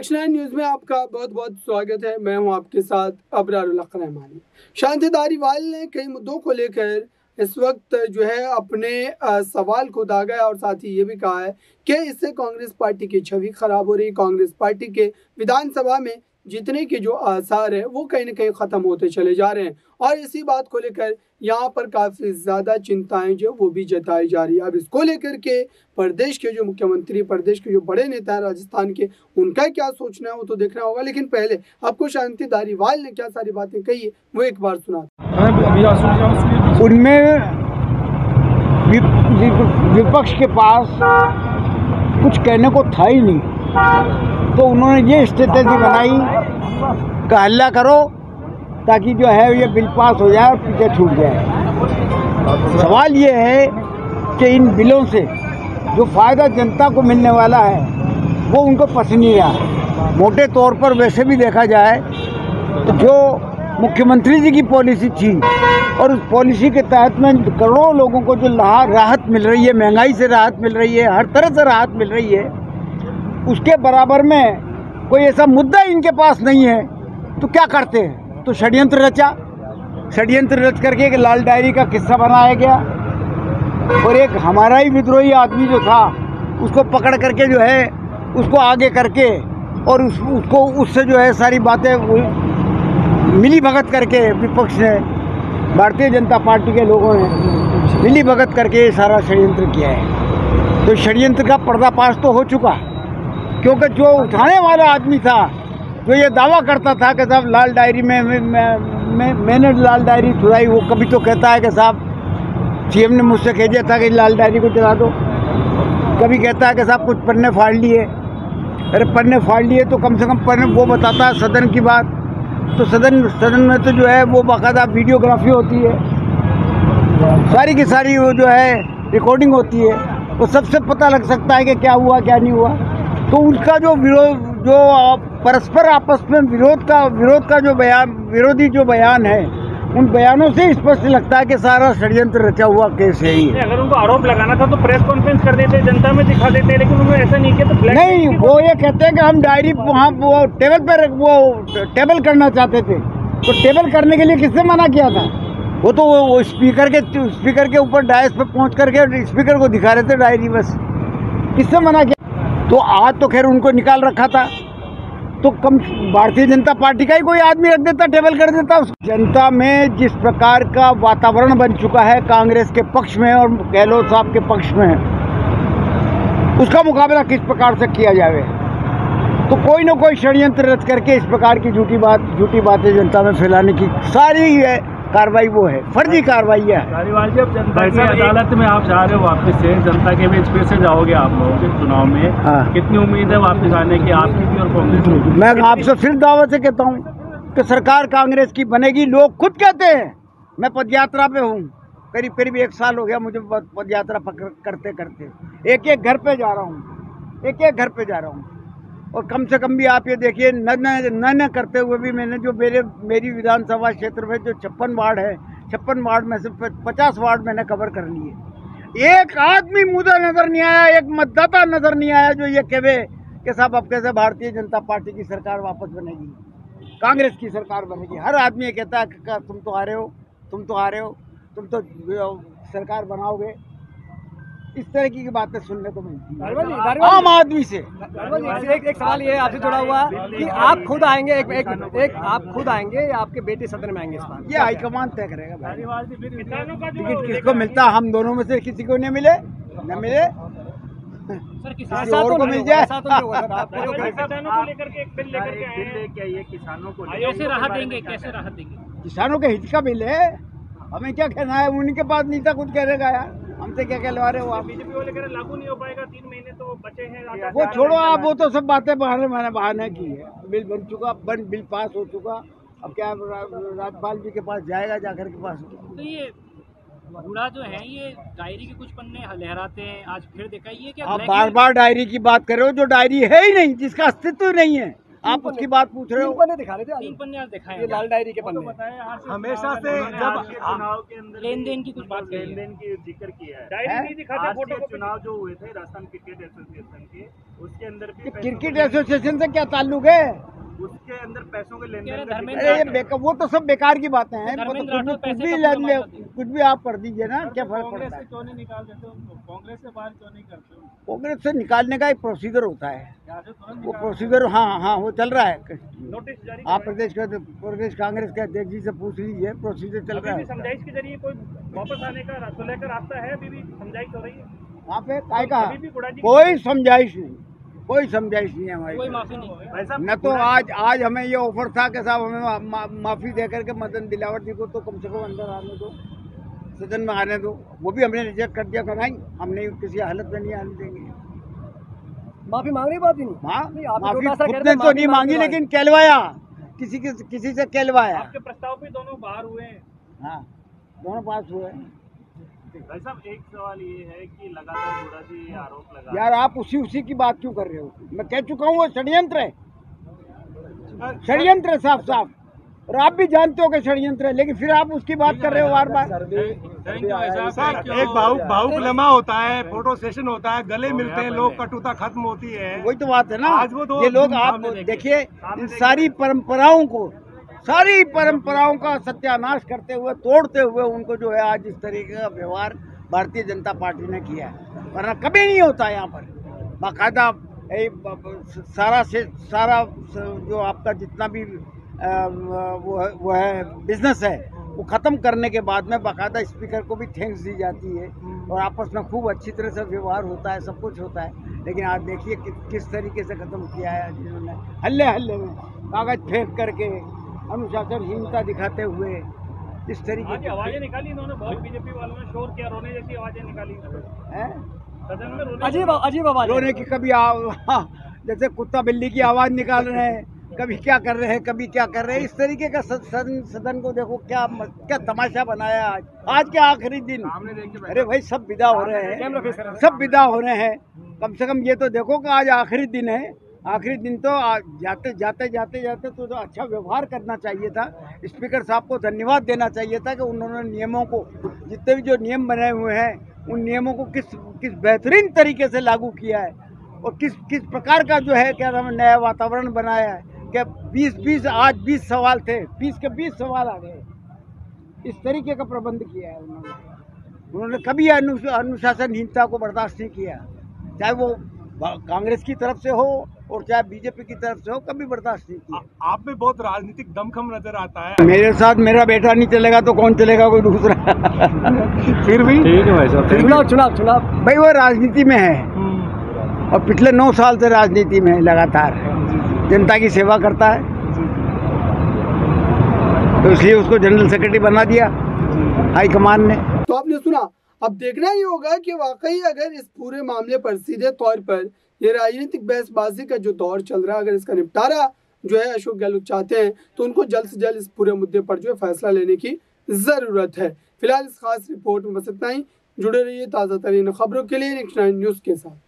Next 9 news में आपका बहुत बहुत स्वागत है। मैं हूं आपके साथ अबरारुल हक रहमानी। शांति धारीवाल ने कई मुद्दों को लेकर इस वक्त जो है अपने सवाल को दागा है और साथ ही ये भी कहा है कि इससे कांग्रेस पार्टी की छवि खराब हो रही है। कांग्रेस पार्टी के विधानसभा में जीतने के जो आसार है वो कहीं ना कहीं खत्म होते चले जा रहे हैं और इसी बात को लेकर यहाँ पर काफी ज्यादा चिंताएं जो वो भी जताई जा रही है। अब इसको लेकर के प्रदेश के जो मुख्यमंत्री, प्रदेश के जो बड़े नेता हैं राजस्थान के, उनका क्या सोचना है वो तो देखना होगा। लेकिन पहले आपको शांति धारीवाल ने क्या सारी बातें कही है वो एक बार सुना। उनमें विपक्ष के पास कुछ कहने को था ही नहीं, तो उन्होंने ये स्ट्रेटेजी बनाई कि हल्ला करो ताकि जो है ये बिल पास हो जाए और पीछे छूट जाए। सवाल ये है कि इन बिलों से जो फ़ायदा जनता को मिलने वाला है वो उनको पसंद नहीं आया। मोटे तौर पर वैसे भी देखा जाए तो जो मुख्यमंत्री जी की पॉलिसी थी और उस पॉलिसी के तहत में करोड़ों लोगों को जो राहत मिल रही है, महंगाई से राहत मिल रही है, हर तरह से राहत मिल रही है, उसके बराबर में कोई ऐसा मुद्दा इनके पास नहीं है। तो क्या करते हैं? तो षड्यंत्र रच करके एक लाल डायरी का किस्सा बनाया गया और एक हमारा ही विद्रोही आदमी जो था उसको पकड़ करके जो है उसको आगे करके और उसको उससे जो है सारी बातें मिली भगत करके विपक्ष ने, भारतीय जनता पार्टी के लोगों ने मिली भगत करके ये सारा षड्यंत्र किया है। तो षड्यंत्र का पर्दाफाश तो हो चुका, क्योंकि जो उठाने वाला आदमी था, जो ये दावा करता था कि साहब लाल डायरी में मैंने लाल डायरी छुड़ाई, वो कभी तो कहता है कि साहब सीएम ने मुझसे कह दिया था कि लाल डायरी को चला दो, कभी कहता है कि साहब कुछ पन्ने फाड़ लिए। अरे पन्ने फाड़ लिए तो कम से कम पन्ने वो बताता है सदन की बात, तो सदन में तो जो है वो बाकायदा वीडियोग्राफी होती है, सारी की सारी वो जो है रिकॉर्डिंग होती है, वो सबसे पता लग सकता है कि क्या हुआ क्या नहीं हुआ। तो उनका जो परस्पर आपस में विरोध का जो विरोधी जो बयान है, उन बयानों से स्पष्ट लगता है कि सारा षड्यंत्र रचा हुआ केस है ही। अगर उनको आरोप लगाना था तो प्रेस कॉन्फ्रेंस कर देते, जनता में दिखा देते, लेकिन उन्होंने ऐसा नहीं किया। तो नहीं, वो ये कहते हैं कि हम डायरी वहाँ वो टेबल करना चाहते थे, तो टेबल करने के लिए किसने मना किया था? वो तो वो स्पीकर के ऊपर डायस पे पहुँच करके स्पीकर को दिखा रहे थे डायरी, बस। किसने मना किया? तो आज तो खैर उनको निकाल रखा था, तो कम भारतीय जनता पार्टी का ही कोई आदमी रख देता, टेबल कर देता। जनता में जिस प्रकार का वातावरण बन चुका है कांग्रेस के पक्ष में और गहलोत साहब के पक्ष में, उसका मुकाबला किस प्रकार से किया जाए? तो कोई न कोई षड्यंत्र रच करके इस प्रकार की झूठी बातें जनता में फैलाने की सारी कार्रवाई वो है, फर्जी कार्रवाई है। धारीवाल जी, अब जनता की अदालत में आप जा रहे हो वापस से, जनता के बीच फिर से जाओगे आप लोगों के चुनाव में। हाँ। कितनी उम्मीद है वापस आने की आपकी भी और कांग्रेस की? मैं आपसे फिर दावत से कहता हूँ कि सरकार कांग्रेस की बनेगी। लोग खुद कहते हैं, मैं पदयात्रा पे हूँ, करीब 1 साल हो गया मुझे पदयात्रा करते करते, एक घर पे जा रहा हूँ और कम से कम भी आप ये देखिए, न करते हुए भी मैंने जो मेरी विधानसभा क्षेत्र में जो 56 वार्ड है, 56 वार्ड में से 50 वार्ड मैंने कवर कर लिए। एक आदमी मुझे नजर नहीं आया, एक मतदाता नजर नहीं आया जो ये कहे कि साहब अब कैसे भारतीय जनता पार्टी की सरकार वापस बनेगी, कांग्रेस की सरकार बनेगी। हर आदमी ये कहता है कि तुम तो आ रहे हो, तुम तो सरकार बनाओगे। इस तरह की बातें सुनने को मिलती है आम आदमी से। एक सवाल ये आपसे जुड़ा हुआ कि आप खुद आएंगे, आप खुद आएंगे या आपके बेटे सदन में आएंगे इस बार? ये हाईकमान तय करेगा। टिकट किसको मिलता, हम दोनों में से किसी को नहीं मिले, न मिले किसी और को मिल जाए। कैसे राहत देंगे? किसानों के हित का बिल है, हमें क्या कहना है? उनके पास नहीं था कुछ कहने का यार, हमसे क्या कहलवा रहे हो आप? बीजेपी वाले कह रहे लागू नहीं हो पाएगा, 3 महीने तो बचे हैं। वो छोड़ो आप, वो तो सब बातें बहाने की है। बिल बन चुका, बिल पास हो चुका, अब क्या राज्यपाल जी के पास जाएगा, जाकर के पास। तो ये बूढ़ा जो है ये डायरी के कुछ पन्ने लहराते हैं, आज फिर देखा ये क्या? आप बार डायरी की बात कर रहे हो, जो डायरी है ही नहीं, जिसका अस्तित्व नहीं है, आप उसकी बात पूछ रहे हो। पन्ने दिखा रहे थे, 3 पन्ने आज दिखाए ये लाल डायरी के पन्ने। हमेशा से जब चुनाव के अंदर लेन देन की कुछ बात, लेन देन की जिक्र किया है, डायरी नहीं दिखाते, फोटो चुनाव जो हुए थे राजस्थान क्रिकेट एसोसिएशन के, उसके अंदर भी क्रिकेट एसोसिएशन से क्या ताल्लुक है? उसके अंदर पैसों के लेन देन। अरे वो तो सब बेकार की बातें हैं, वो तो कुछ भी आप कर दीजिए ना, क्या फर्क पड़ता है? क्यों नहीं निकाल देते उनको? कांग्रेस से बाहर क्यों नहीं करते? कांग्रेस से निकालने का एक प्रोसीजर होता है, वो प्रोसीजर हाँ वो चल रहा है। नोटिस जारी आप प्रदेश कांग्रेस के अध्यक्ष जी से पूछ लीजिए, प्रोसीजर चल रहा है। समझाइश के जरिए कोई वापस आने का लेकर रास्ता है? अभी भी समझाइश हो रही है वहाँ पे? काय कहा? कोई समझाइश नहीं, कोई समझाइश नहीं है हमारी, कोई माफी नहीं। न तो आज हमें ये ऑफर था कि साहब हमें माफी दे करके मदन दिलावर जी को तो कम से कम अंदर आने दो, सदन में आने दो, वो भी हमने रिजेक्ट कर दिया। नहीं, हमने किसी हालत में नहीं आने देंगे। माफी मांगने की बात ही नहीं। माफी खुद ने तो नहीं मांगी, लेकिन कहलवाया, किसी से कहलवाया। आपके प्रस्ताव भी दोनों बाहर हुए हैं। हाँ, दोनों पास हुए। भाई साहब, एक सवाल ये है कि लगातार बूढ़ा जी ये आरोप लगा। यार आप उसी की बात क्यों कर रहे हो? मैं कह चुका हूँ वो षड्यंत्र है, षड्यंत्र है साफ साफ, और आप भी जानते हो कि षड्यंत्र है, लेकिन फिर आप उसकी बात कर रहे हो बार बार। सर, एक भावुक लम्हा होता है, फोटो सेशन होता है, गले मिलते हैं लोग, कटुता खत्म होती है। वही तो बात है ना, आज वो ये लोग आप देखिए इन सारी परंपराओं का सत्यानाश करते हुए, तोड़ते हुए उनको जो है आज इस तरीके का व्यवहार भारतीय जनता पार्टी ने किया है, वरना कभी नहीं होता। यहाँ पर बाकायदा सारा जो आपका जितना भी वो है बिजनेस है, वो ख़त्म करने के बाद में बाकायदा स्पीकर को भी थैंक्स दी जाती है, और आपस में खूब अच्छी तरह से व्यवहार होता है, सब कुछ होता है। लेकिन आज देखिए किस तरीके से ख़त्म किया है जिन्होंने, हल्ले में कागज फेंक करके, अनुशासनहीनता दिखाते हुए, इस तरीके की आवाजें निकाली इन्होंने। बहुत बीजेपी वालों ने शोर किया, रोने जैसी आवाजें निकाली है। सदन में अजीब आवाज, रोने की कभी जैसे कुत्ता बिल्ली की आवाज निकाल रहे हैं, कभी क्या कर रहे हैं, कभी क्या कर रहे हैं, इस तरीके का सदन को देखो क्या तमाशा बनाया आज के आखिरी दिन। अरे भाई सब विदा हो रहे हैं, सब विदा हो रहे हैं, कम से कम ये तो देखो कि आज आखिरी दिन है। आखिरी दिन तो जाते तो अच्छा व्यवहार करना चाहिए था। स्पीकर साहब को धन्यवाद देना चाहिए था कि उन्होंने नियमों को, जितने भी जो नियम बने हुए हैं, उन नियमों को किस बेहतरीन तरीके से लागू किया है, और किस प्रकार का जो है क्या नाम नया वातावरण बनाया है कि 20 सवाल थे, 20 के 20 सवाल आ गए। इस तरीके का प्रबंध किया है उन्होंने कभी अनुशासनहीनता को बर्दाश्त नहीं किया, चाहे वो कांग्रेस की तरफ से हो और चाहे बीजेपी की तरफ से हो, कभी बर्दाश्त नहीं किया। आप में बहुत राजनीतिक दमखम नजर आता है। मेरे साथ मेरा बेटा नहीं चलेगा तो कौन चलेगा, कोई दूसरा। फिर भी ठीक है भाई साहब, चुनाव भाई वो राजनीति में है, और पिछले 9 साल से राजनीति में लगातार जनता की सेवा करता है, तो इसलिए उसको जनरल सेक्रेटरी बना दिया हाईकमान ने। तो आपने सुना, अब देखना ही होगा कि वाकई अगर इस पूरे मामले पर सीधे तौर पर ये राजनीतिक बहसबाजी का जो दौर चल रहा है, अगर इसका निपटारा जो है अशोक गहलोत चाहते हैं, तो उनको जल्द से जल्द इस पूरे मुद्दे पर जो है फैसला लेने की जरूरत है। फिलहाल इस खास रिपोर्ट में बस इतना ही। जुड़े रहिए ताज़ा तरीन खबरों के लिए नेक्स्ट 9 न्यूज़ के साथ।